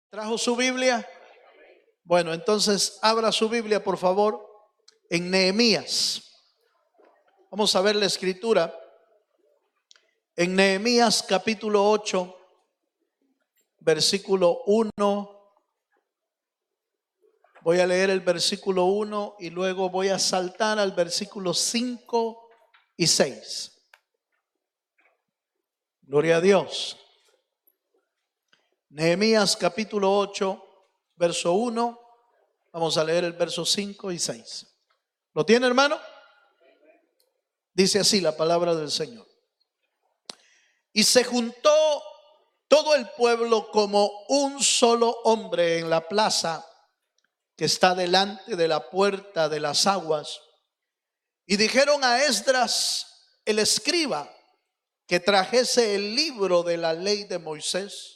¿Trajo su Biblia? Bueno, entonces abra su Biblia, por favor, en Nehemías. Vamos a ver la escritura. En Nehemías capítulo 8, versículo 1. Voy a leer el versículo 1 y luego voy a saltar al versículo 5 y 6. Gloria a Dios. Nehemías capítulo 8, verso 1. Vamos a leer el verso 5 y 6. ¿Lo tiene, hermano? Dice así la palabra del Señor. Y se juntó todo el pueblo como un solo hombre en la plaza que está delante de la puerta de las aguas. Y dijeron a Esdras, el escriba, que trajese el libro de la ley de Moisés,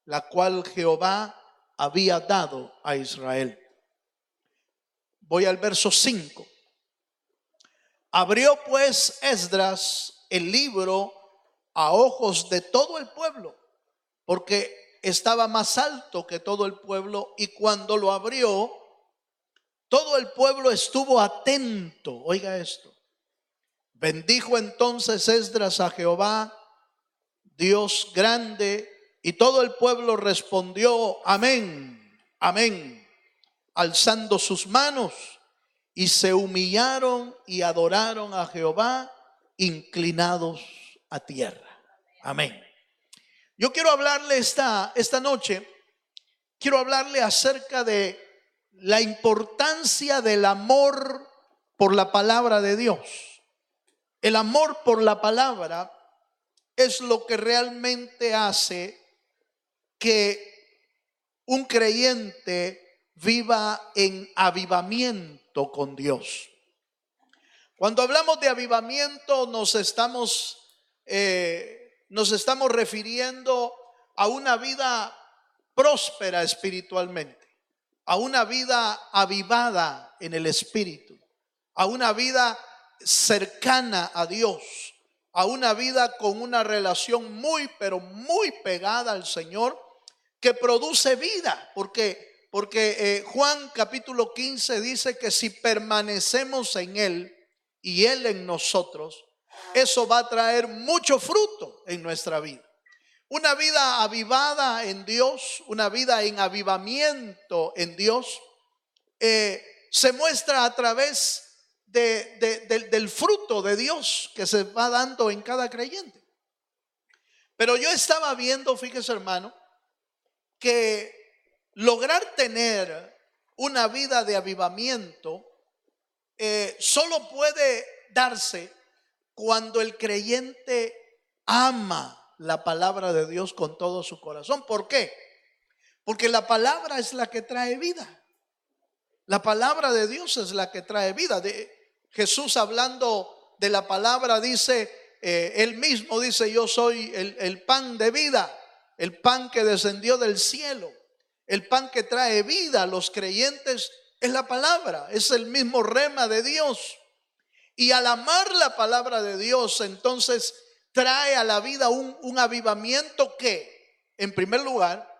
la cual Jehová había dado a Israel. Voy al verso 5. Abrió pues Esdras el libro a ojos de todo el pueblo, porque estaba más alto que todo el pueblo, y cuando lo abrió, todo el pueblo estuvo atento. Oiga esto. Bendijo entonces Esdras a Jehová, Dios grande, y todo el pueblo respondió: amén, amén, alzando sus manos, y se humillaron y adoraron a Jehová, inclinados a tierra. Amén. Yo quiero hablarle esta noche, quiero hablarle acerca de la importancia del amor por la palabra de Dios. El amor por la palabra es lo que realmente hace que un creyente viva en avivamiento con Dios. Cuando hablamos de avivamiento nos estamos refiriendo a una vida próspera espiritualmente, a una vida avivada en el espíritu, a una vida cercana a Dios, a una vida con una relación muy, pero muy pegada al Señor, que produce vida, porque Juan capítulo 15 dice que si permanecemos en Él y Él en nosotros, eso va a traer mucho fruto en nuestra vida. Una vida avivada en Dios, una vida en avivamiento en Dios, se muestra a través del fruto de Dios que se va dando en cada creyente. Pero yo estaba viendo, fíjese hermano, que lograr tener una vida de avivamiento solo puede darse cuando el creyente ama la palabra de Dios con todo su corazón. ¿Por qué? Porque la palabra es la que trae vida. La palabra de Dios es la que trae vida. Jesús, hablando de la palabra, dice, él mismo dice: yo soy el pan de vida, el pan que descendió del cielo, el pan que trae vida a los creyentes. Es la palabra, es el mismo rema de Dios. Y al amar la palabra de Dios, entonces trae a la vida un avivamiento que, en primer lugar,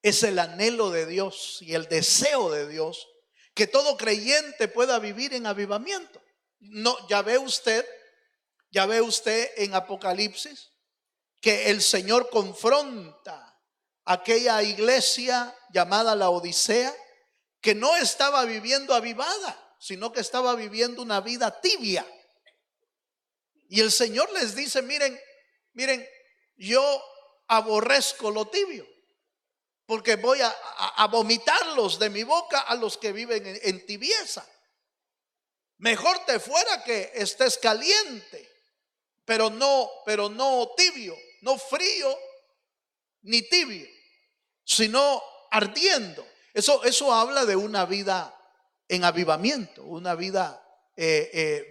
es el anhelo de Dios y el deseo de Dios, que todo creyente pueda vivir en avivamiento. No, ya ve usted en Apocalipsis que el Señor confronta a aquella iglesia llamada la Odisea, que no estaba viviendo avivada, sino que estaba viviendo una vida tibia. Y el Señor les dice: miren, yo aborrezco lo tibio, porque voy a vomitarlos de mi boca a los que viven en tibieza. Mejor te fuera que estés caliente, pero no tibio, no frío ni tibio, sino ardiendo. Eso habla de una vida en avivamiento, una vida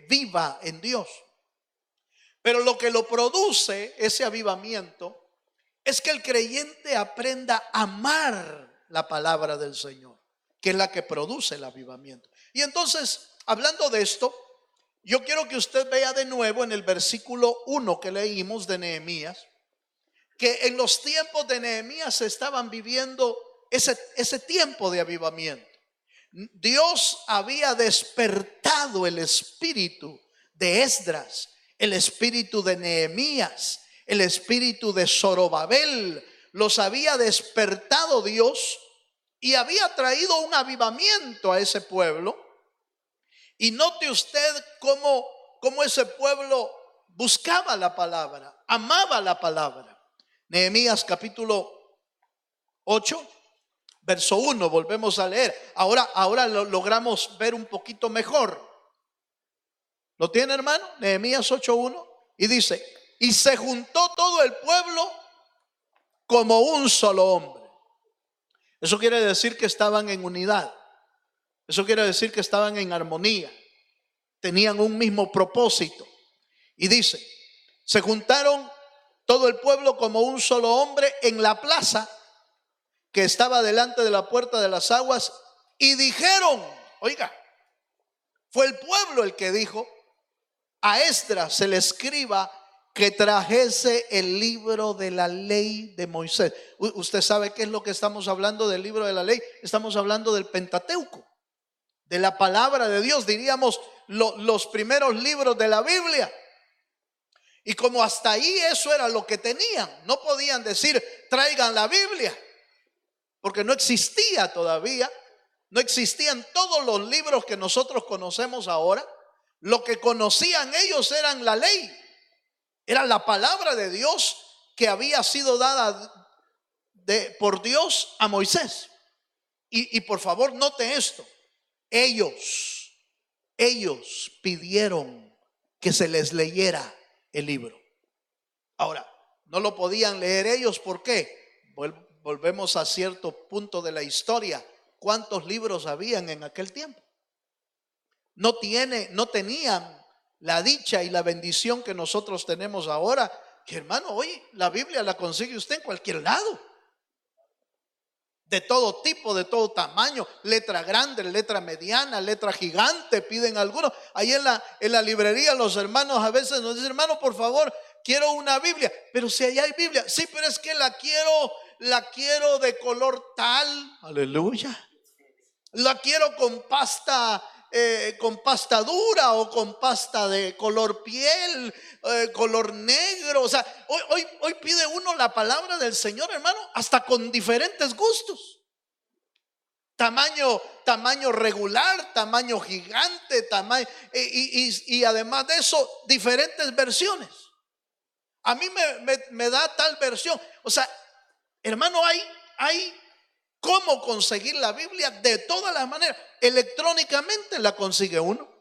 viva en Dios. Pero lo que lo produce, ese avivamiento, es que el creyente aprenda a amar la palabra del Señor, que es la que produce el avivamiento. Y entonces, hablando de esto, yo quiero que usted vea de nuevo en el versículo 1 que leímos de Nehemías, que en los tiempos de Nehemías se estaban viviendo ese tiempo de avivamiento. Dios había despertado el espíritu de Esdras, el espíritu de Nehemías, el espíritu de Zorobabel. Los había despertado Dios y había traído un avivamiento a ese pueblo. Y note usted cómo ese pueblo buscaba la palabra, amaba la palabra. Nehemías capítulo 8, verso 1, volvemos a leer. Ahora lo logramos ver un poquito mejor. ¿Lo tiene, hermano? Nehemías 8:1. Y dice: y se juntó todo el pueblo como un solo hombre. Eso quiere decir que estaban en unidad. Eso quiere decir que estaban en armonía. Tenían un mismo propósito. Y dice: se juntaron todo el pueblo como un solo hombre en la plaza que estaba delante de la puerta de las aguas, y dijeron, oiga, fue el pueblo el que dijo a Esdras el escriba que trajese el libro de la ley de Moisés. Usted sabe qué es lo que estamos hablando del libro de la ley. Estamos hablando del Pentateuco, de la palabra de Dios, diríamos los primeros libros de la Biblia. Y como hasta ahí eso era lo que tenían, no podían decir traigan la Biblia, porque no existía todavía, no existían todos los libros que nosotros conocemos ahora. Lo que conocían ellos eran la ley, era la palabra de Dios que había sido dada por Dios a Moisés. Y por favor note esto, ellos pidieron que se les leyera el libro. Ahora, no lo podían leer ellos, ¿por qué? Volvemos a cierto punto de la historia. ¿Cuántos libros habían en aquel tiempo? No tenían la dicha y la bendición que nosotros tenemos ahora, que hermano, hoy la Biblia la consigue usted en cualquier lado, de todo tipo, de todo tamaño, letra grande, letra mediana, letra gigante, piden algunos. Ahí en la librería los hermanos a veces nos dicen, hermano, por favor, quiero una Biblia. Pero si allá hay Biblia, sí, pero es que la quiero de color tal, aleluya. La quiero con pasta dura, o con pasta de color piel, color negro. O sea, hoy pide uno la palabra del Señor, hermano, hasta con diferentes gustos. Tamaño regular, tamaño gigante, y además de eso, diferentes versiones. A mí me da tal versión. O sea, hermano, hay cómo conseguir la Biblia de todas las maneras. Electrónicamente la consigue uno.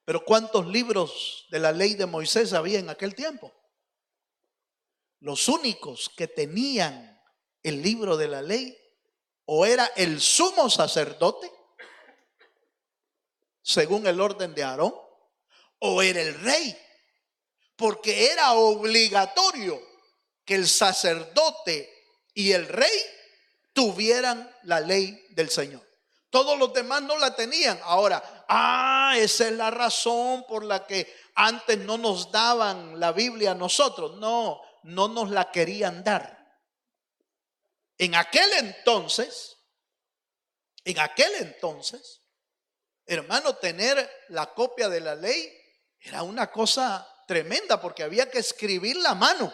Pero ¿cuántos libros de la ley de Moisés había en aquel tiempo? Los únicos que tenían el libro de la ley o era el sumo sacerdote, según el orden de Aarón, o era el rey, porque era obligatorio que el sacerdote y el rey tuvieran la ley del Señor. Todos los demás no la tenían. Ahora, esa es la razón por la que antes no nos daban la Biblia a nosotros. No nos la querían dar. En aquel entonces, hermano, tener la copia de la ley era una cosa tremenda, porque había que escribirla a mano.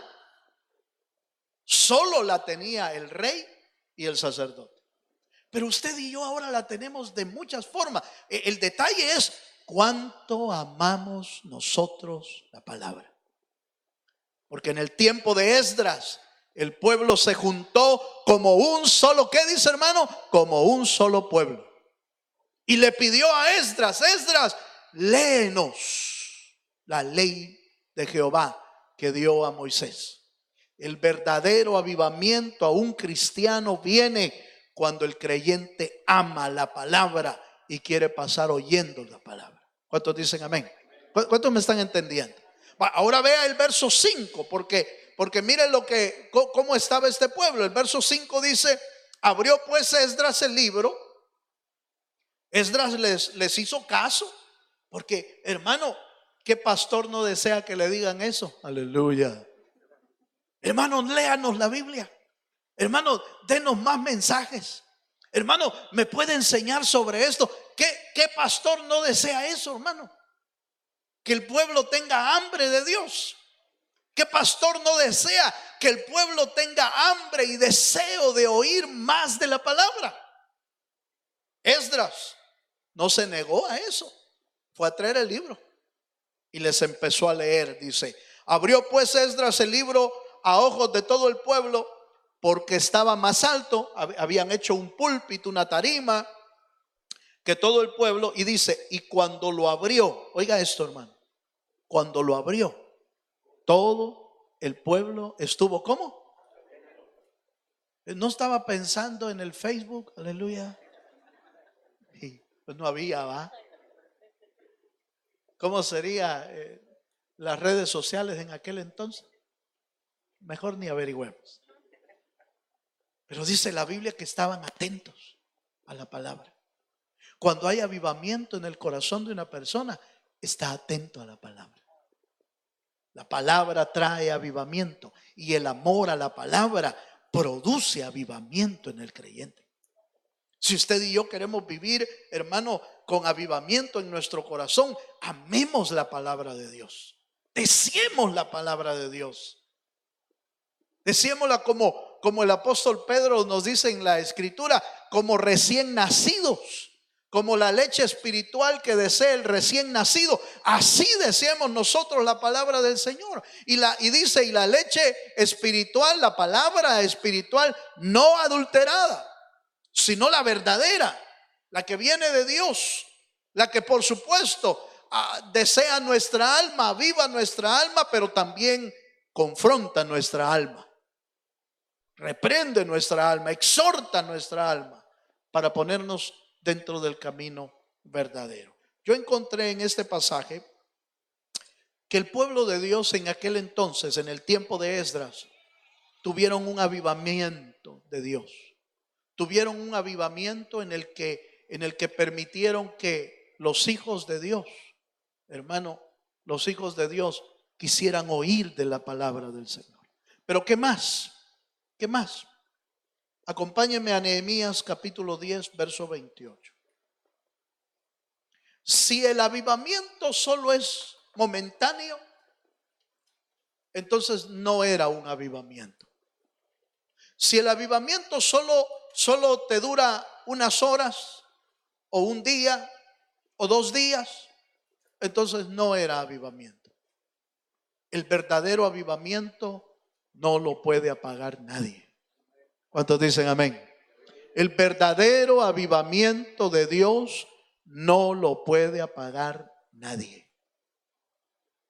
Solo la tenía el rey y el sacerdote. Pero usted y yo ahora la tenemos de muchas formas. El detalle es cuánto amamos nosotros la palabra. Porque en el tiempo de Esdras, el pueblo se juntó como un solo, ¿qué dice, hermano? Como un solo pueblo. Y le pidió a Esdras, léenos la ley de Jehová que dio a Moisés. El verdadero avivamiento a un cristiano viene cuando el creyente ama la palabra y quiere pasar oyendo la palabra. ¿Cuántos dicen amén? ¿Cuántos me están entendiendo? Ahora vea el verso 5, porque mire cómo estaba este pueblo. El verso 5 dice: abrió pues Esdras el libro. Esdras les hizo caso, porque hermano, ¿qué pastor no desea que le digan eso? Aleluya. Hermanos, léanos la Biblia. Hermanos, denos más mensajes. Hermano, ¿me puede enseñar sobre esto? ¿Qué pastor no desea eso, hermano? Que el pueblo tenga hambre de Dios. ¿Qué pastor no desea que el pueblo tenga hambre y deseo de oír más de la palabra? Esdras no se negó a eso. Fue a traer el libro y les empezó a leer. Dice: abrió pues Esdras el libro a ojos de todo el pueblo, porque estaba más alto. Habían hecho un púlpito, una tarima, que todo el pueblo. Y dice: y cuando lo abrió, oiga esto, hermano, cuando lo abrió, todo el pueblo estuvo, ¿cómo? No estaba pensando en el Facebook, aleluya. Y pues no había, ¿va? ¿Cómo sería las redes sociales en aquel entonces? Mejor ni averigüemos. Pero dice la Biblia que estaban atentos a la palabra. Cuando hay avivamiento en el corazón de una persona, está atento a la palabra. La palabra trae avivamiento y el amor a la palabra produce avivamiento en el creyente. Si usted y yo queremos vivir, hermano, con avivamiento en nuestro corazón, amemos la palabra de Dios. Deseemos la palabra de Dios. Deseémosla como el apóstol Pedro nos dice en la escritura, como recién nacidos. Como la leche espiritual que desea el recién nacido, así deseamos nosotros la palabra del Señor. Y dice, y la leche espiritual, la palabra espiritual no adulterada, sino la verdadera, la que viene de Dios, la que por supuesto desea nuestra alma, aviva nuestra alma, pero también confronta nuestra alma, reprende nuestra alma, exhorta nuestra alma para ponernos dentro del camino verdadero. Yo encontré en este pasaje que el pueblo de Dios en aquel entonces, en el tiempo de Esdras, tuvieron un avivamiento de Dios. Tuvieron un avivamiento en el que permitieron que los hijos de Dios, hermano, los hijos de Dios quisieran oír de la palabra del Señor. Pero ¿qué más? ¿Qué más? Acompáñenme a Nehemías capítulo 10, verso 28. Si el avivamiento solo es momentáneo, entonces no era un avivamiento. Si el avivamiento solo te dura unas horas o un día o 2 días, entonces no era avivamiento. El verdadero avivamiento no lo puede apagar nadie. ¿Cuántos dicen amén? El verdadero avivamiento de Dios no lo puede apagar nadie.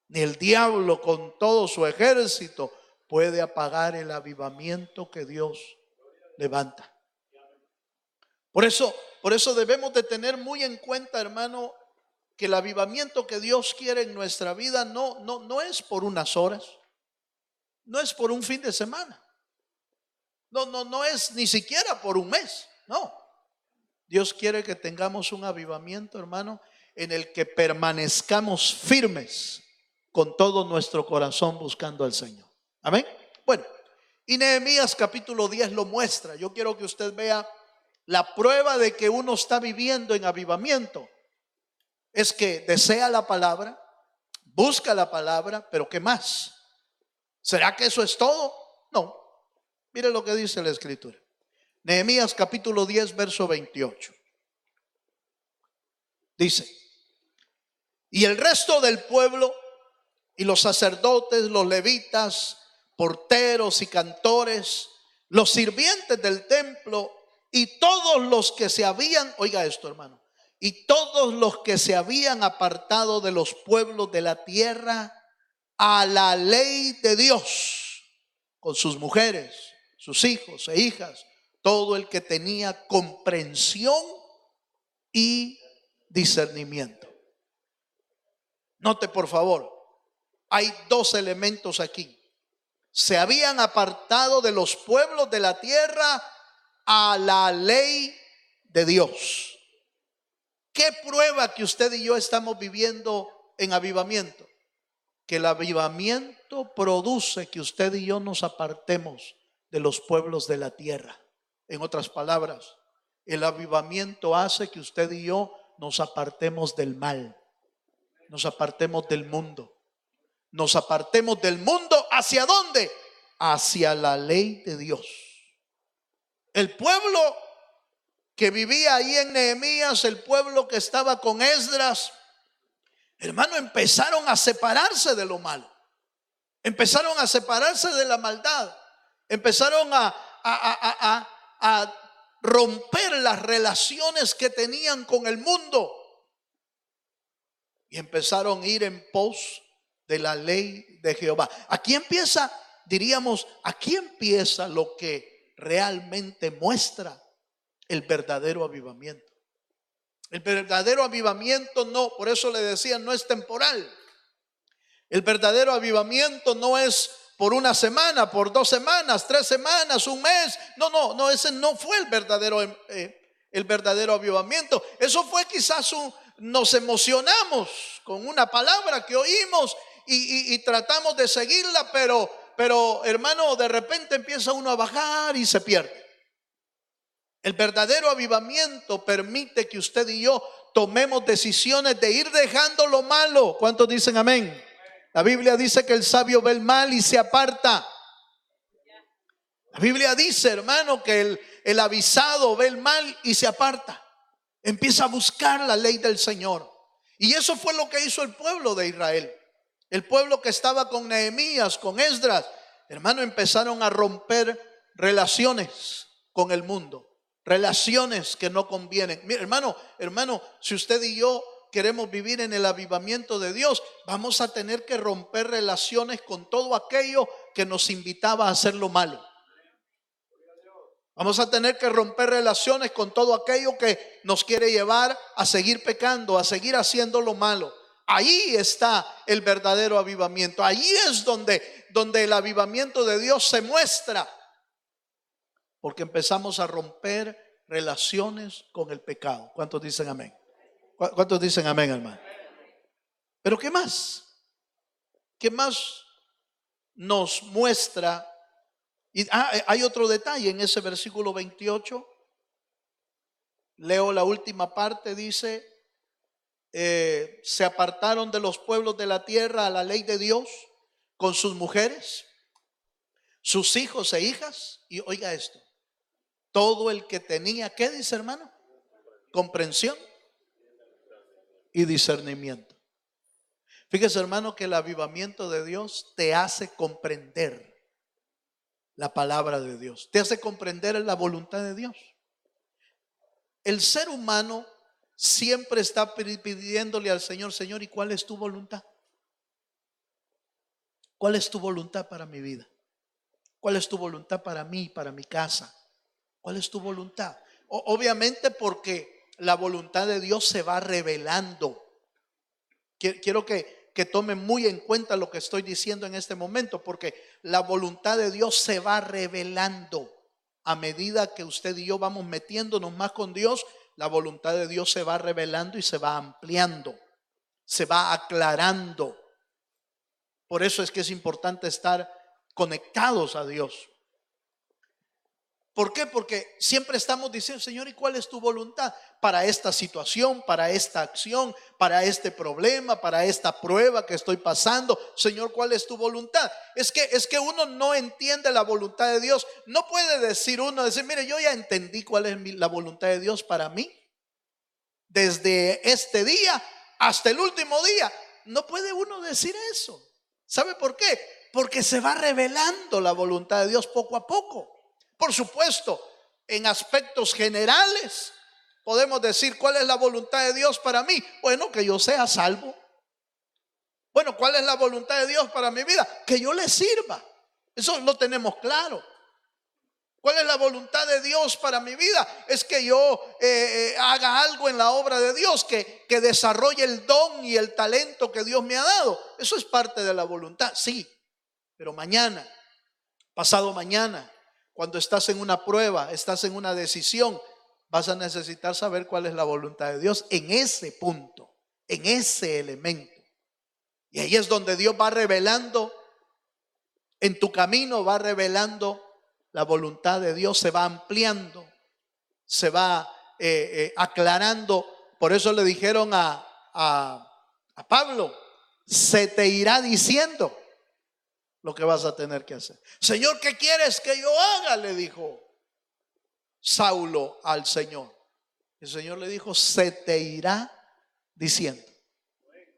Ni el diablo con todo su ejército puede apagar el avivamiento que Dios levanta. Por eso debemos de tener muy en cuenta, hermano, que el avivamiento que Dios quiere en nuestra vida no es por unas horas, no es por un fin de semana. No es ni siquiera por un mes, no. Dios quiere que tengamos un avivamiento, hermano, en el que permanezcamos firmes con todo nuestro corazón buscando al Señor. Amén. Bueno, y Nehemías capítulo 10 lo muestra. Yo quiero que usted vea la prueba de que uno está viviendo en avivamiento. Es que desea la palabra, busca la palabra, pero ¿qué más? ¿Será que eso es todo? No. Mire lo que dice la escritura. Nehemías capítulo 10, verso 28. Dice: y el resto del pueblo y los sacerdotes, los levitas, porteros y cantores, los sirvientes del templo y todos los que se habían, oiga esto, hermano, y todos los que se habían apartado de los pueblos de la tierra a la ley de Dios, con sus mujeres, sus hijos e hijas, todo el que tenía comprensión y discernimiento. Note por favor, hay 2 elementos aquí. Se habían apartado de los pueblos de la tierra a la ley de Dios. ¿Qué prueba que usted y yo estamos viviendo en avivamiento? que el avivamiento produce que usted y yo nos apartemos de los pueblos de la tierra. En otras palabras, el avivamiento hace que usted y yo nos apartemos del mal, nos apartemos del mundo, nos apartemos del mundo. ¿Hacia dónde? Hacia la ley de Dios. El pueblo que vivía ahí en Nehemías, el pueblo que estaba con Esdras, hermano, empezaron a separarse de lo malo, empezaron a separarse de la maldad, empezaron a romper las relaciones que tenían con el mundo y empezaron a ir en pos de la ley de Jehová. Aquí empieza, diríamos, aquí empieza lo que realmente muestra el verdadero avivamiento. El verdadero avivamiento no, por eso le decía, no es temporal. El verdadero avivamiento no es por una semana, por 2 semanas, 3 semanas, un mes. No, ese no fue el verdadero avivamiento. Eso fue quizás nos emocionamos con una palabra que oímos y tratamos de seguirla, pero hermano, de repente empieza uno a bajar y se pierde. El verdadero avivamiento permite que usted y yo tomemos decisiones de ir dejando lo malo. ¿Cuántos dicen amén? La Biblia dice que el sabio ve el mal y se aparta. La Biblia dice, hermano, que el avisado ve el mal y se aparta. Empieza a buscar la ley del Señor. Y eso fue lo que hizo el pueblo de Israel. El pueblo que estaba con Nehemías, con Esdras, hermano, empezaron a romper relaciones con el mundo. Relaciones que no convienen. Mira, hermano, si usted y yo queremos vivir en el avivamiento de Dios, vamos a tener que romper relaciones con todo aquello que nos invitaba a hacer lo malo. Vamos a tener que romper relaciones con todo aquello que nos quiere llevar a seguir pecando, a seguir haciendo lo malo. Ahí está el verdadero avivamiento. Ahí es donde el avivamiento de Dios se muestra. Porque empezamos a romper relaciones con el pecado. ¿Cuántos dicen amén? ¿Cuántos dicen amén, hermano? Pero ¿qué más? ¿Qué más nos muestra? Y hay otro detalle en ese versículo 28. Leo la última parte, dice, se apartaron de los pueblos de la tierra a la ley de Dios con sus mujeres, sus hijos e hijas. Y oiga esto, todo el que tenía, ¿qué dice, hermano? Comprensión y discernimiento. Fíjese, hermano, que el avivamiento de Dios te hace comprender la palabra de Dios, te hace comprender la voluntad de Dios. El ser humano siempre está pidiéndole al Señor, Señor, ¿y cuál es tu voluntad? ¿Cuál es tu voluntad para mi vida? ¿Cuál es tu voluntad para mí, para mi casa? ¿Cuál es tu voluntad? Obviamente porque la voluntad de Dios se va revelando. Quiero que tomen muy en cuenta lo que estoy diciendo en este momento, porque la voluntad de Dios se va revelando. A medida que usted y yo vamos metiéndonos más con Dios, la voluntad de Dios se va revelando y se va ampliando, se va aclarando. Por eso es que es importante estar conectados a Dios. ¿Por qué? Porque siempre estamos diciendo, Señor, ¿y cuál es tu voluntad para esta situación, para esta acción, para este problema, para esta prueba que estoy pasando? Señor, ¿cuál es tu voluntad? Es que uno no entiende la voluntad de Dios. No puede decir mire, yo ya entendí cuál es la voluntad de Dios para mí. Desde este día hasta el último día. No puede uno decir eso. ¿Sabe por qué? Porque se va revelando la voluntad de Dios poco a poco. Por supuesto, en aspectos generales podemos decir, ¿cuál es la voluntad de Dios para mí? Bueno, que yo sea salvo. Bueno, ¿cuál es la voluntad de Dios para mi vida? Que yo le sirva. Eso lo tenemos claro. ¿Cuál es la voluntad de Dios para mi vida? Es que yo haga algo en la obra de Dios, que desarrolle el don y el talento que Dios me ha dado. Eso es parte de la voluntad, sí. Pero mañana, pasado mañana, cuando estás en una prueba, estás en una decisión, vas a necesitar saber cuál es la voluntad de Dios en ese punto, en ese elemento. Y ahí es donde Dios va revelando en tu camino, va revelando la voluntad de Dios, se va ampliando, se va aclarando. Por eso le dijeron a Pablo, se te irá diciendo lo que vas a tener que hacer. Señor, ¿qué quieres que yo haga?, le dijo Saulo al Señor. El Señor le dijo, se te irá diciendo.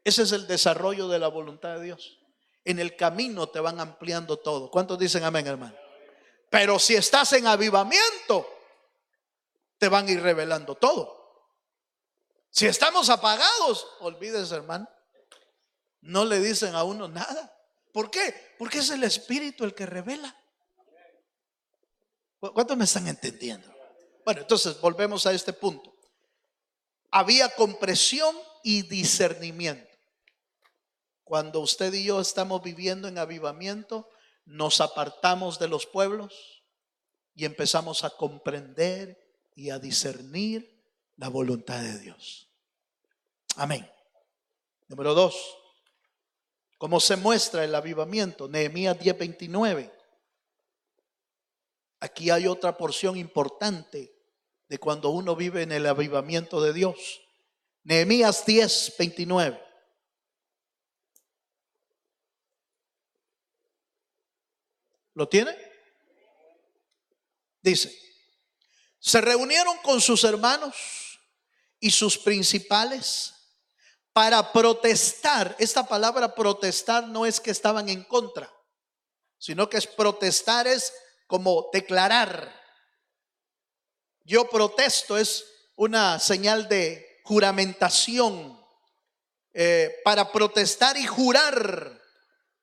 Ese es el desarrollo de la voluntad de Dios. En el camino te van ampliando todo. ¿Cuántos dicen amén, hermano? Pero si estás en avivamiento, te van a ir revelando todo. Si estamos apagados, olvídese, hermano, no le dicen a uno nada. ¿Por qué? Porque es el Espíritu el que revela. ¿Cuántos me están entendiendo? Bueno, entonces volvemos a este punto. Había comprensión y discernimiento. Cuando usted y yo estamos viviendo en avivamiento, nos apartamos de los pueblos y empezamos a comprender y a discernir la voluntad de Dios. Amén. Número 2. ¿Cómo se muestra el avivamiento? Nehemías 10:29. Aquí hay otra porción importante de cuando uno vive en el avivamiento de Dios. Nehemías 10:29. ¿Lo tiene? Dice, se reunieron con sus hermanos y sus principales para protestar. Esta palabra protestar no es que estaban en contra, sino que es protestar, es como declarar. Yo protesto, es una señal de juramentación, para protestar y jurar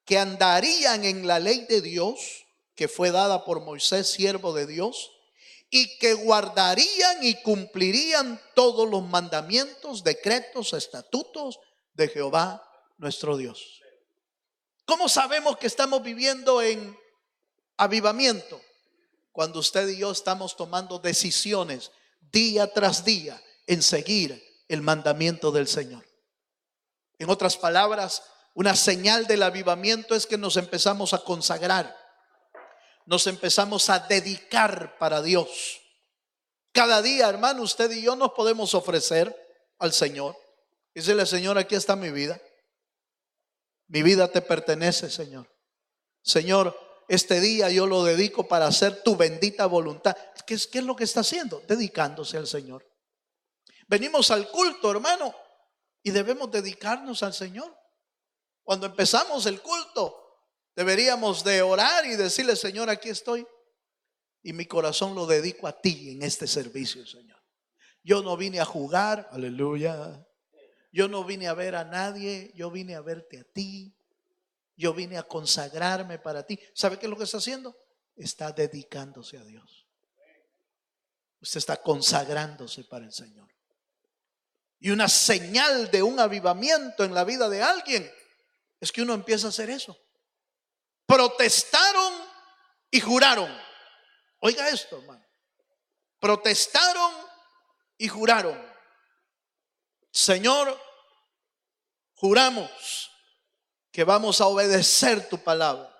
que andarían en la ley de Dios que fue dada por Moisés, siervo de Dios, y que guardarían y cumplirían todos los mandamientos, decretos, estatutos de Jehová nuestro Dios. ¿Cómo sabemos que estamos viviendo en avivamiento? Cuando usted y yo estamos tomando decisiones día tras día en seguir el mandamiento del Señor. En otras palabras, una señal del avivamiento es que nos empezamos a consagrar, nos empezamos a dedicar para Dios. Cada día, hermano, usted y yo nos podemos ofrecer al Señor. Dícele, Señor, aquí está mi vida. Mi vida te pertenece, Señor. Señor, este día yo lo dedico para hacer tu bendita voluntad. ¿Qué es lo que está haciendo? Dedicándose al Señor. Venimos al culto, hermano, y debemos dedicarnos al Señor. Cuando empezamos el culto, deberíamos de orar y decirle, Señor, aquí estoy y mi corazón lo dedico a ti en este servicio, Señor. Yo no vine a jugar, aleluya. Yo no vine a ver a nadie, yo vine a verte a ti. Yo vine a consagrarme para ti. ¿Sabe qué es lo que está haciendo? Está dedicándose a Dios. Usted está consagrándose para el Señor. Y una señal de un avivamiento en la vida de alguien es que uno empieza a hacer eso. Protestaron y juraron. Oiga esto, hermano. Protestaron y juraron. Señor, juramos que vamos a obedecer tu palabra.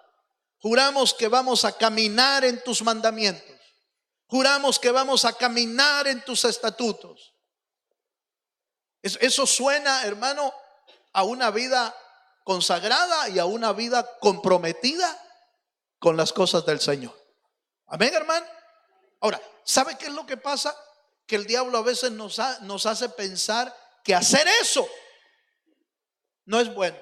Juramos que vamos a caminar en tus mandamientos. Juramos que vamos a caminar en tus estatutos. Eso suena, hermano, a una vida consagrada y a una vida comprometida con las cosas del Señor. Amén, hermano. Ahora, ¿sabe qué es lo que pasa? Que el diablo a veces nos hace pensar que hacer eso no es bueno.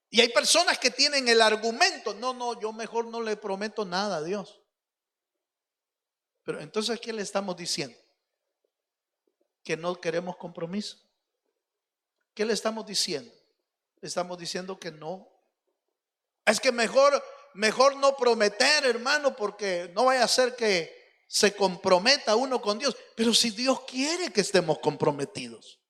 Y hay personas que tienen el argumento, no, yo mejor no le prometo nada a Dios. Pero entonces, ¿qué le estamos diciendo? Que no queremos compromiso. ¿Qué le estamos diciendo? Le estamos diciendo que no. Es que mejor no prometer, hermano, porque no vaya a ser que se comprometa uno con Dios. Pero si Dios quiere que estemos comprometidos.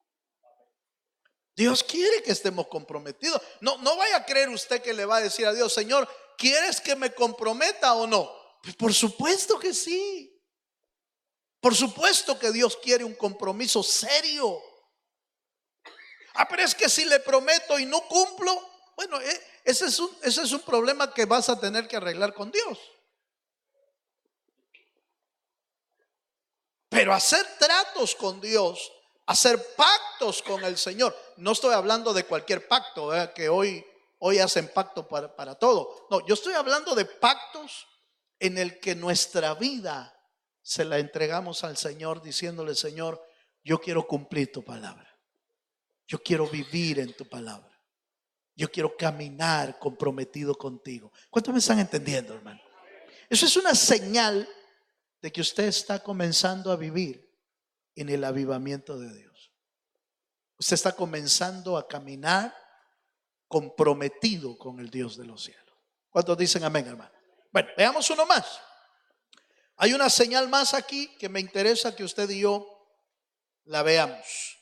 Dios quiere que estemos comprometidos. No vaya a creer usted que le va a decir a Dios, Señor, ¿quieres que me comprometa o no? Pues por supuesto que sí. Por supuesto que Dios quiere un compromiso serio. Pero es que si le prometo y no cumplo, bueno, ese es un problema que vas a tener que arreglar con Dios. Pero hacer tratos con Dios, hacer pactos con el Señor, no estoy hablando de cualquier pacto, que hoy hacen pacto para todo. No, yo estoy hablando de pactos en el que nuestra vida se la entregamos al Señor, diciéndole: Señor, yo quiero cumplir tu palabra, yo quiero vivir en tu palabra, yo quiero caminar comprometido contigo. ¿Cuántos me están entendiendo, hermano? Eso es una señal de que usted está comenzando a vivir en el avivamiento de Dios. Usted está comenzando a caminar comprometido con el Dios de los cielos. ¿Cuántos dicen amén, hermano? Bueno, veamos uno más. Hay una señal más aquí que me interesa que usted y yo la veamos.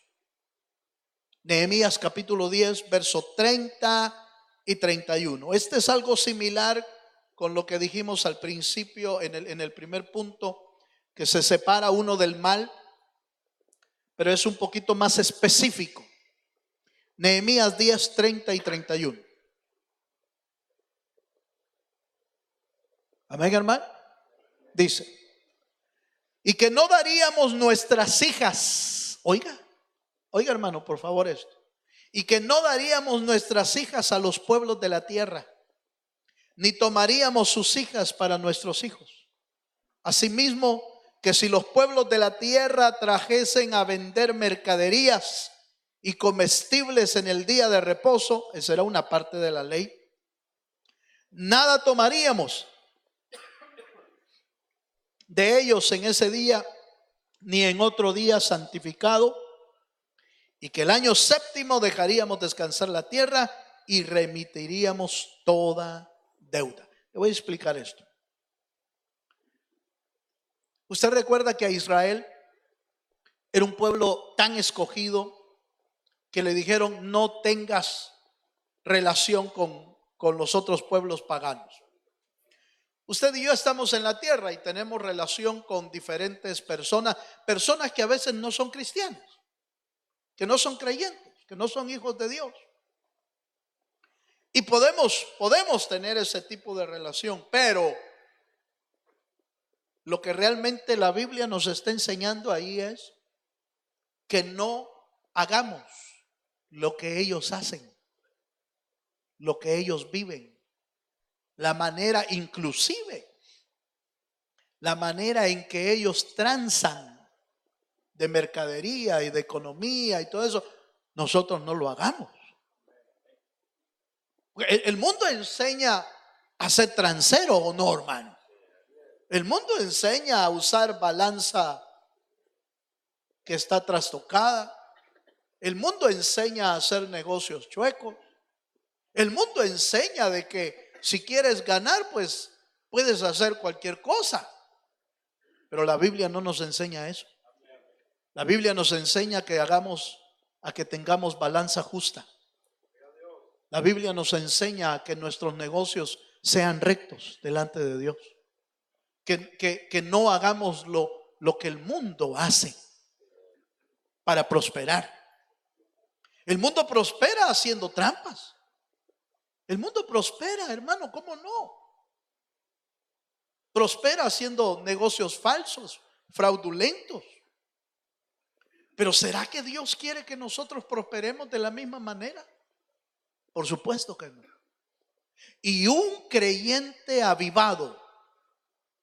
Nehemías capítulo 10, verso 30 y 31. Este es algo similar con lo que dijimos al principio en el primer punto, que se separa uno del mal, pero es un poquito más específico. Nehemías 10, 30 y 31. Amén, hermano. Dice: y que no daríamos nuestras hijas. Oiga, hermano, por favor, esto. Y que no daríamos nuestras hijas a los pueblos de la tierra, ni tomaríamos sus hijas para nuestros hijos. Asimismo, que si los pueblos de la tierra trajesen a vender mercaderías y comestibles en el día de reposo, esa era una parte de la ley, nada tomaríamos de ellos en ese día, ni en otro día santificado, y que el año séptimo dejaríamos descansar la tierra y remitiríamos toda deuda. Le voy a explicar esto. Usted recuerda que a Israel era un pueblo tan escogido que le dijeron: no tengas relación con los otros pueblos paganos. Usted y yo estamos en la tierra y tenemos relación con diferentes personas que a veces no son cristianos, que no son creyentes, que no son hijos de Dios. Y podemos tener ese tipo de relación, pero lo que realmente la Biblia nos está enseñando ahí es que no hagamos lo que ellos hacen, lo que ellos viven, la manera, inclusive la manera en que ellos transan de mercadería y de economía y todo eso, nosotros no lo hagamos. El mundo enseña a ser transero, ¿o no, hermano? El mundo enseña a usar balanza que está trastocada. El mundo enseña a hacer negocios chuecos. El mundo enseña de que si quieres ganar, pues puedes hacer cualquier cosa. Pero la Biblia no nos enseña eso. La Biblia nos enseña que tengamos balanza justa. La Biblia nos enseña que nuestros negocios sean rectos delante de Dios. Que no hagamos lo que el mundo hace para prosperar. El mundo prospera haciendo trampas. El mundo prospera, hermano, ¿cómo no? Prospera haciendo negocios falsos, fraudulentos. Pero ¿será que Dios quiere que nosotros prosperemos de la misma manera? Por supuesto que no. Y un creyente avivado,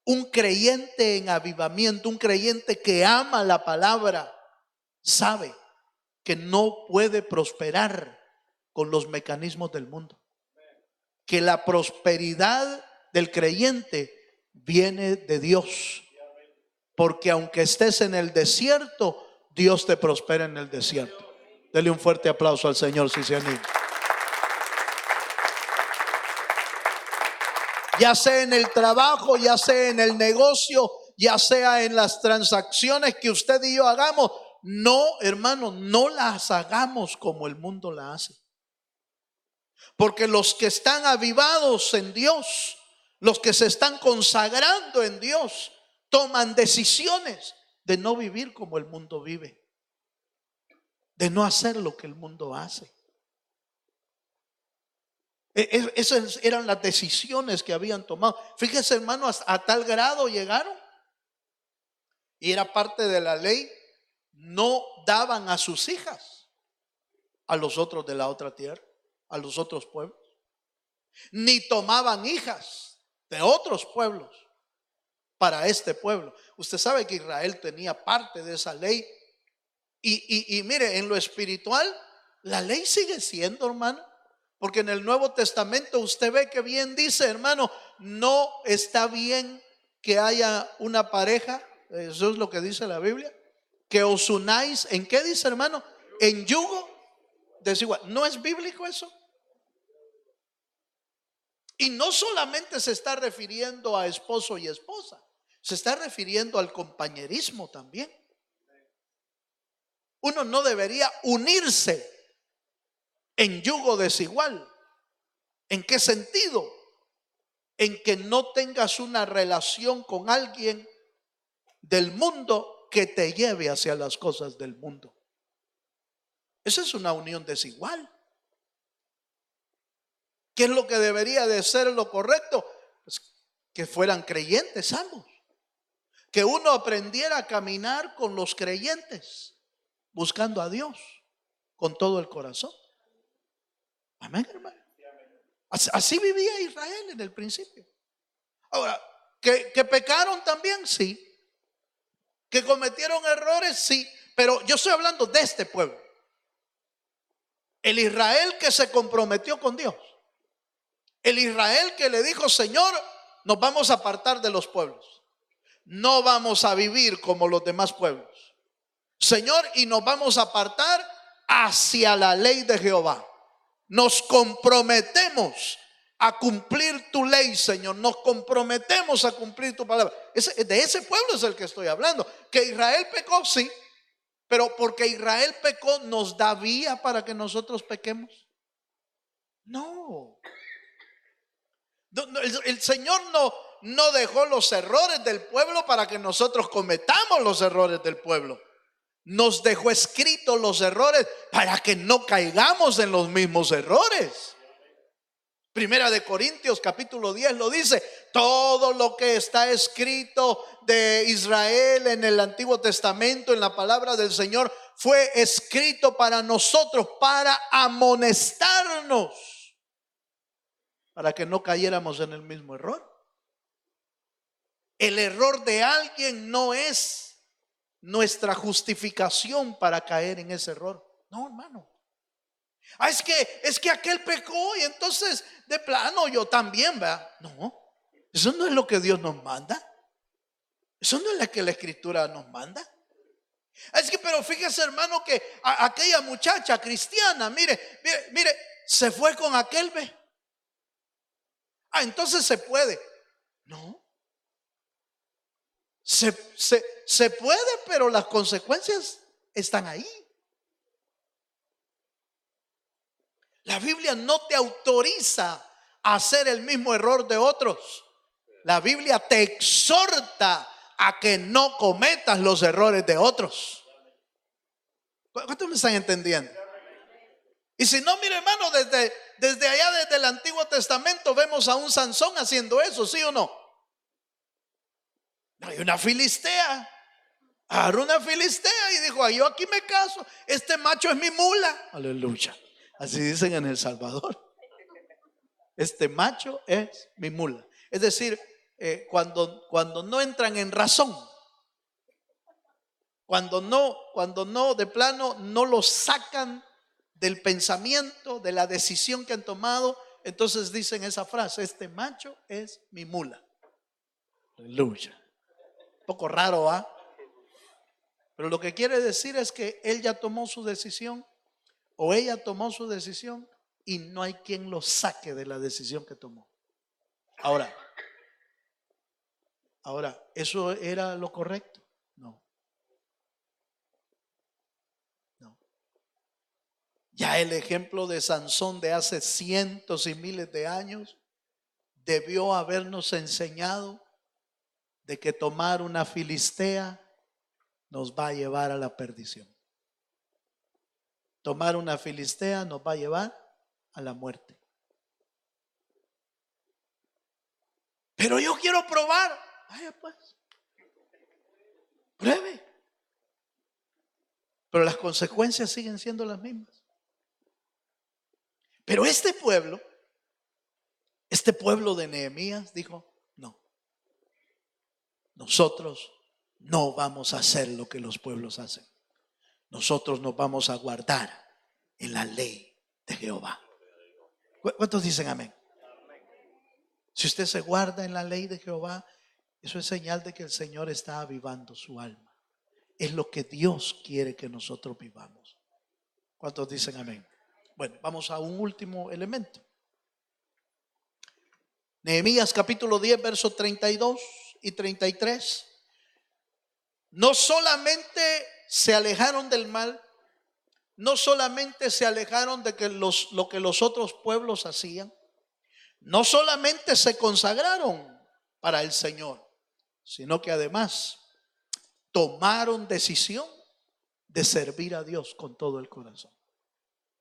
un creyente en avivamiento, un creyente que ama la palabra, sabe que no puede prosperar con los mecanismos del mundo. Que la prosperidad del creyente viene de Dios. Porque aunque estés en el desierto, Dios te prospera en el desierto. Dele un fuerte aplauso al Señor si se anima. Ya sea en el trabajo, ya sea en el negocio, ya sea en las transacciones que usted y yo hagamos, no, hermano, no las hagamos como el mundo la hace. Porque los que están avivados en Dios, los que se están consagrando en Dios, toman decisiones de no vivir como el mundo vive, de no hacer lo que el mundo hace. Esas eran las decisiones que habían tomado. Fíjese, hermano, a tal grado llegaron, y era parte de la ley, no daban a sus hijas a los otros de la otra tierra, a los otros pueblos, ni tomaban hijas de otros pueblos para este pueblo. Usted sabe que Israel tenía parte de esa ley. Y mire, en lo espiritual, la ley sigue siendo, hermano. Porque en el Nuevo Testamento usted ve que bien dice, hermano, no está bien que haya una pareja. Eso es lo que dice la Biblia. Que os unáis, ¿en qué dice, hermano? En yugo desigual. ¿No es bíblico eso? Y no solamente se está refiriendo a esposo y esposa, se está refiriendo al compañerismo también. Uno no debería unirse en yugo desigual. ¿En qué sentido? En que no tengas una relación con alguien del mundo que te lleve hacia las cosas del mundo. Esa es una unión desigual. ¿Qué es lo que debería de ser lo correcto? Pues que fueran creyentes ambos. Que uno aprendiera a caminar con los creyentes, buscando a Dios con todo el corazón. Amén, hermano. Así vivía Israel en el principio. Ahora, ¿que pecaron también? Sí. ¿Que cometieron errores? Sí. Pero yo estoy hablando de este pueblo. El Israel que se comprometió con Dios. El Israel que le dijo, Señor, nos vamos a apartar de los pueblos. No vamos a vivir como los demás pueblos. Señor, y nos vamos a apartar hacia la ley de Jehová. Nos comprometemos a cumplir tu ley, Señor. Nos comprometemos a cumplir tu palabra. De ese pueblo es el que estoy hablando. Que Israel pecó, sí. Pero porque Israel pecó, ¿nos da vía para que nosotros pequemos? No. El Señor no dejó los errores del pueblo para que nosotros cometamos los errores del pueblo. Nos dejó escritos los errores para que no caigamos en los mismos errores. Primera de Corintios capítulo 10 lo dice. Todo lo que está escrito de Israel en el Antiguo Testamento, en la palabra del Señor, fue escrito para nosotros, para amonestarnos, para que no cayéramos en el mismo error. El error de alguien no es nuestra justificación para caer en ese error. No, hermano. Es que aquel pecó y entonces de plano yo también, ¿verdad? No, eso no es lo que Dios nos manda. Eso no es lo que la Escritura nos manda. Es que, pero fíjese, hermano, que aquella muchacha cristiana, mire, se fue con aquel, ¿ve? Entonces se puede. No. Se puede, pero las consecuencias están ahí. La Biblia no te autoriza a hacer el mismo error de otros. La Biblia te exhorta a que no cometas los errores de otros. ¿Cuántos me están entendiendo? Y si no, mire, hermano, desde allá, desde el Antiguo Testamento, vemos a un Sansón haciendo eso, ¿sí o no? Hay una filistea. Agarró una filistea y dijo, yo aquí me caso, este macho es mi mula. Aleluya. Así dicen en El Salvador. Este macho es mi mula. Es decir, cuando no entran en razón, cuando no de plano no lo sacan del pensamiento, de la decisión que han tomado, entonces dicen esa frase, este macho es mi mula. Aleluya. Un poco raro, ¿ah? Pero lo que quiere decir es que él ya tomó su decisión o ella tomó su decisión y no hay quien lo saque de la decisión que tomó. Ahora, ¿eso era lo correcto? No. Ya el ejemplo de Sansón de hace cientos y miles de años debió habernos enseñado de que tomar una filistea nos va a llevar a la perdición. tomar una filistea nos va a llevar a la muerte. Pero yo quiero probar. Vaya pues, pruebe. Pero las consecuencias siguen siendo las mismas. Pero este pueblo de Nehemías dijo, no, nosotros no vamos a hacer lo que los pueblos hacen. Nosotros nos vamos a guardar en la ley de Jehová. ¿Cuántos dicen amén? Si usted se guarda en la ley de Jehová, eso es señal de que el Señor está avivando su alma. Es lo que Dios quiere que nosotros vivamos. ¿Cuántos dicen amén? Bueno, vamos a un último elemento. Nehemías capítulo 10, versos 32 y 33. No solamente se alejaron del mal, no solamente se alejaron de lo que los otros pueblos hacían, no solamente se consagraron para el Señor, sino que además tomaron decisión de servir a Dios con todo el corazón.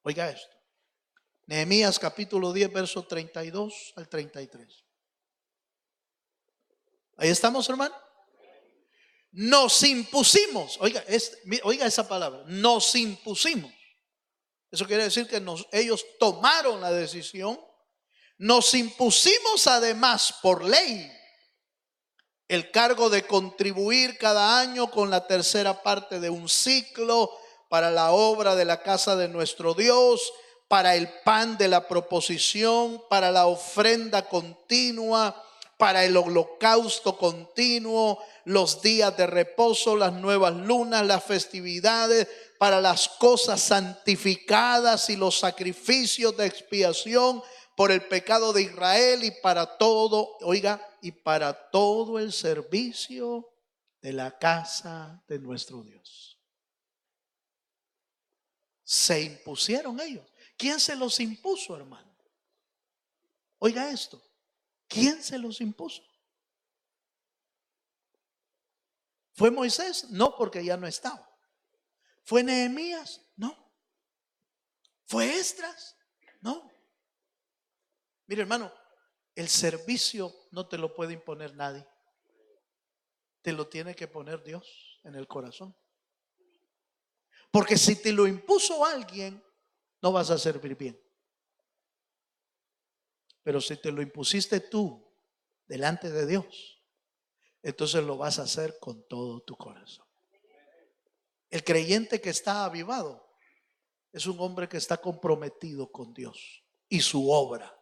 Oiga esto. Nehemías capítulo 10, versos 32 al 33. Ahí estamos, hermano. Nos impusimos. Oiga esa palabra. Nos impusimos. Eso quiere decir que ellos tomaron la decisión. Nos impusimos además por ley el cargo de contribuir cada año con la tercera parte de un ciclo para la obra de la casa de nuestro Dios, para el pan de la proposición, para la ofrenda continua, para el holocausto continuo, los días de reposo, las nuevas lunas, las festividades, para las cosas santificadas y los sacrificios de expiación por el pecado de Israel y para todo, y para todo el servicio de la casa de nuestro Dios. Se impusieron ellos. ¿Quién se los impuso, hermano? Oiga esto. ¿Quién se los impuso? ¿Fue Moisés? No, porque ya no estaba. ¿Fue Nehemías? No. ¿Fue Esdras? No. Mire, hermano, el servicio no te lo puede imponer nadie. Te lo tiene que poner Dios en el corazón. Porque si te lo impuso alguien, no vas a servir bien. Pero si te lo impusiste tú delante de Dios, entonces lo vas a hacer con todo tu corazón. El creyente que está avivado es un hombre que está comprometido con Dios y su obra.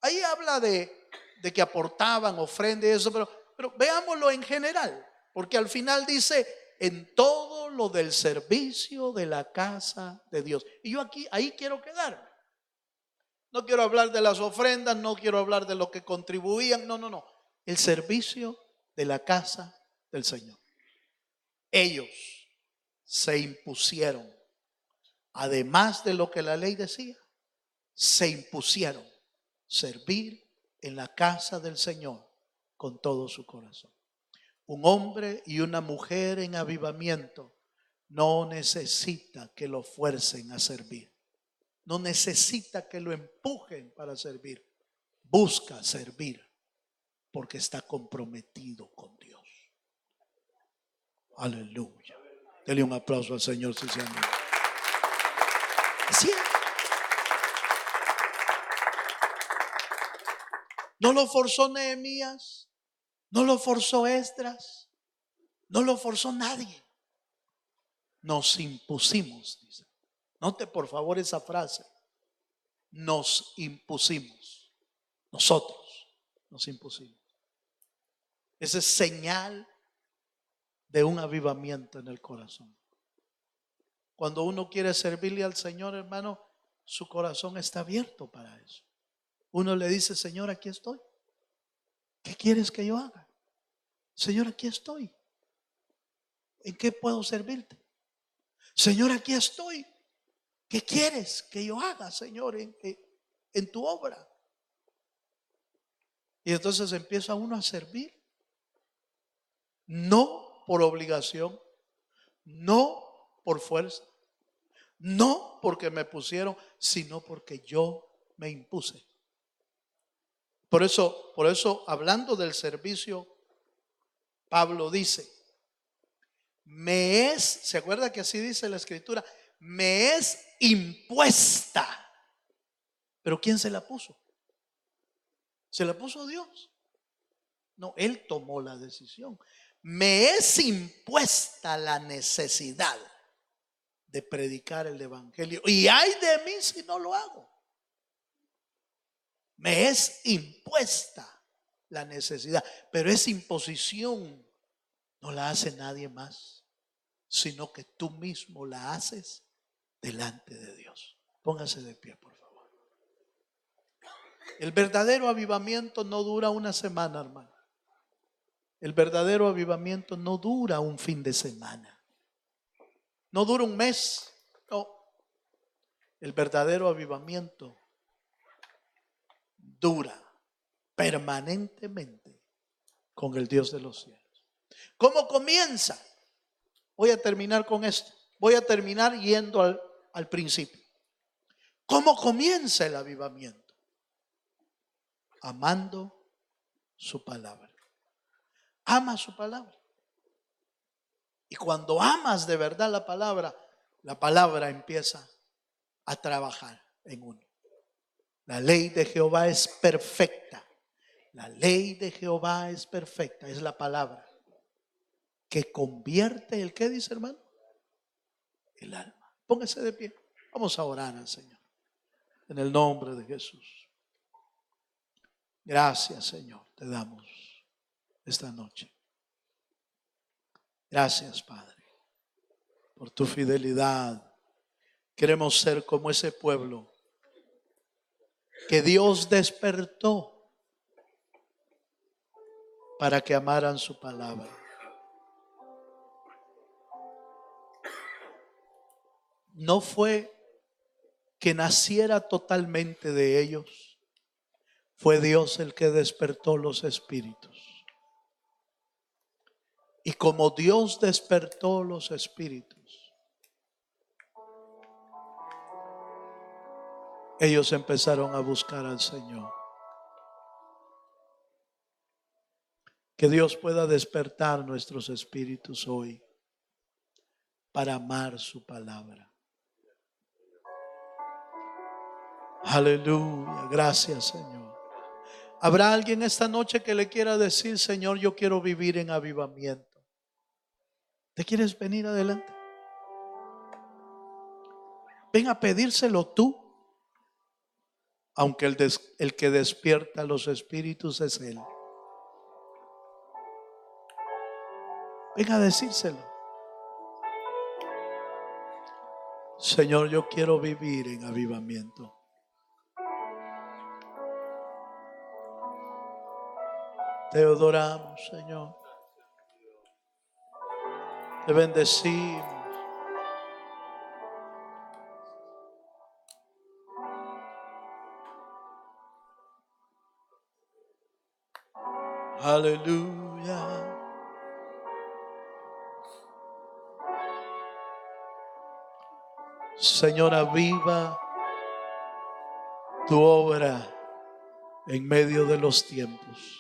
Ahí habla de que aportaban ofrendas y eso, pero veámoslo en general, porque al final dice en todo lo del servicio de la casa de Dios. Y yo ahí quiero quedarme. No quiero hablar de las ofrendas, no quiero hablar de lo que contribuían, no. El servicio de la casa del Señor. Ellos se impusieron, además de lo que la ley decía, se impusieron servir en la casa del Señor con todo su corazón. Un hombre y una mujer en avivamiento no necesita que lo fuercen a servir. No necesita que lo empujen para servir. Busca servir porque está comprometido con Dios. Aleluya. Dele un aplauso al Señor si se anima. Así es. No lo forzó Nehemías, no lo forzó Esdras, no lo forzó nadie. Nos impusimos, dice. Note por favor esa frase. Nos impusimos. Nosotros nos impusimos. Esa es señal de un avivamiento en el corazón. Cuando uno quiere servirle al Señor, hermano, su corazón está abierto para eso. Uno le dice, Señor, aquí estoy. ¿Qué quieres que yo haga? Señor, aquí estoy. ¿En qué puedo servirte? Señor, aquí estoy. ¿Qué quieres que yo haga, Señor, en tu obra? Y entonces empieza uno a servir. No por obligación, no por fuerza, No porque me pusieron, sino porque yo me impuse. Por eso, hablando del servicio, Pablo dice, ¿se acuerda que así dice la Escritura? Me es impuesta. ¿Pero quién se la puso? ¿Se la puso Dios? No, Él tomó la decisión. Me es impuesta la necesidad de predicar el evangelio. Y ay de mí si no lo hago. Me es impuesta la necesidad. Pero esa imposición no la hace nadie más, sino que tú mismo la haces delante de Dios. Póngase de pie, por favor. El verdadero avivamiento no dura una semana, hermano. El verdadero avivamiento no dura un fin de semana. No dura un mes. No. El verdadero avivamiento dura permanentemente con el Dios de los cielos. ¿Cómo comienza? Voy a terminar con esto. Voy a terminar yendo al principio. ¿Cómo comienza el avivamiento? Amando su palabra. Ama su palabra. Y cuando amas de verdad la palabra empieza a trabajar en uno. La ley de Jehová es perfecta. La ley de Jehová es perfecta. Es la palabra que convierte el, ¿qué dice, hermano? El alma. Póngase de pie. Vamos a orar al Señor. En el nombre de Jesús. Gracias, Señor, te damos esta noche. Gracias, Padre, por tu fidelidad. Queremos ser como ese pueblo que Dios despertó para que amaran su palabra. No fue que naciera totalmente de ellos, fue Dios el que despertó los espíritus. Y como Dios despertó los espíritus, ellos empezaron a buscar al Señor. Que Dios pueda despertar nuestros espíritus hoy para amar su palabra. Aleluya, gracias, Señor. ¿Habrá alguien esta noche que le quiera decir, Señor, yo quiero vivir en avivamiento? ¿Te quieres venir adelante? Ven a pedírselo tú. Aunque el que despierta los espíritus es Él. Ven a decírselo. Señor, yo quiero vivir en avivamiento. Te adoramos, Señor. Te bendecimos. Aleluya. Señor, aviva tu obra en medio de los tiempos.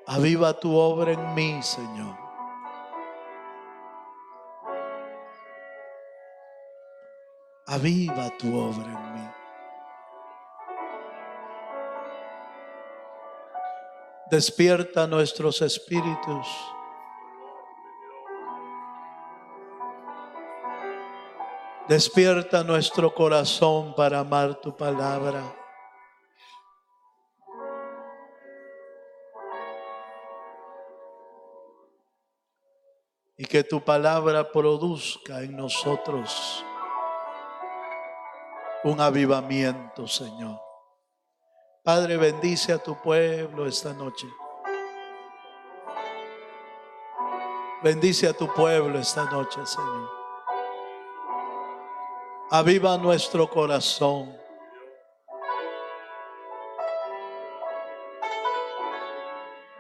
Aviva tu obra en mí, Señor. Aviva tu obra en mí. Despierta nuestros espíritus. Despierta nuestro corazón para amar tu palabra. Y que tu palabra produzca en nosotros un avivamiento, Señor. Padre, bendice a tu pueblo esta noche. Bendice a tu pueblo esta noche, Señor. Aviva nuestro corazón.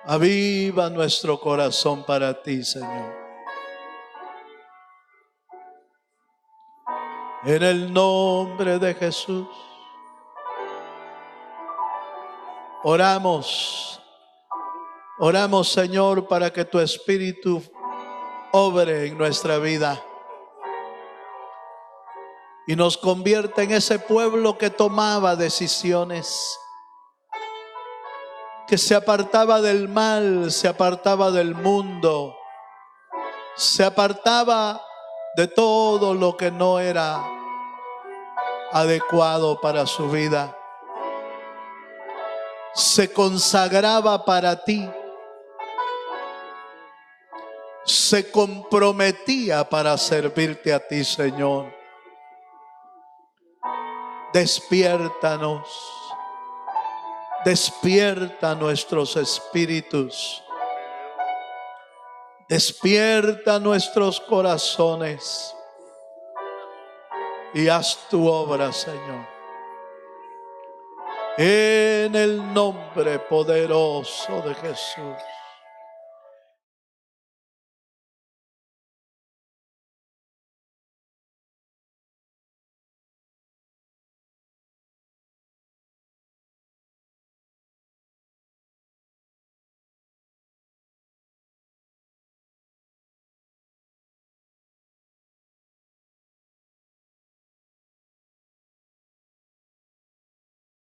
Aviva nuestro corazón para ti, Señor. En el nombre de Jesús. Oramos, Señor, para que tu Espíritu obre en nuestra vida y nos convierta en ese pueblo que tomaba decisiones, que se apartaba del mal, se apartaba del mundo, se apartaba de todo lo que no era adecuado para su vida. Se consagraba para ti, se comprometía para servirte a ti, Señor. Despiértanos, despierta nuestros espíritus, despierta nuestros corazones y haz tu obra, Señor. En el nombre poderoso de Jesús.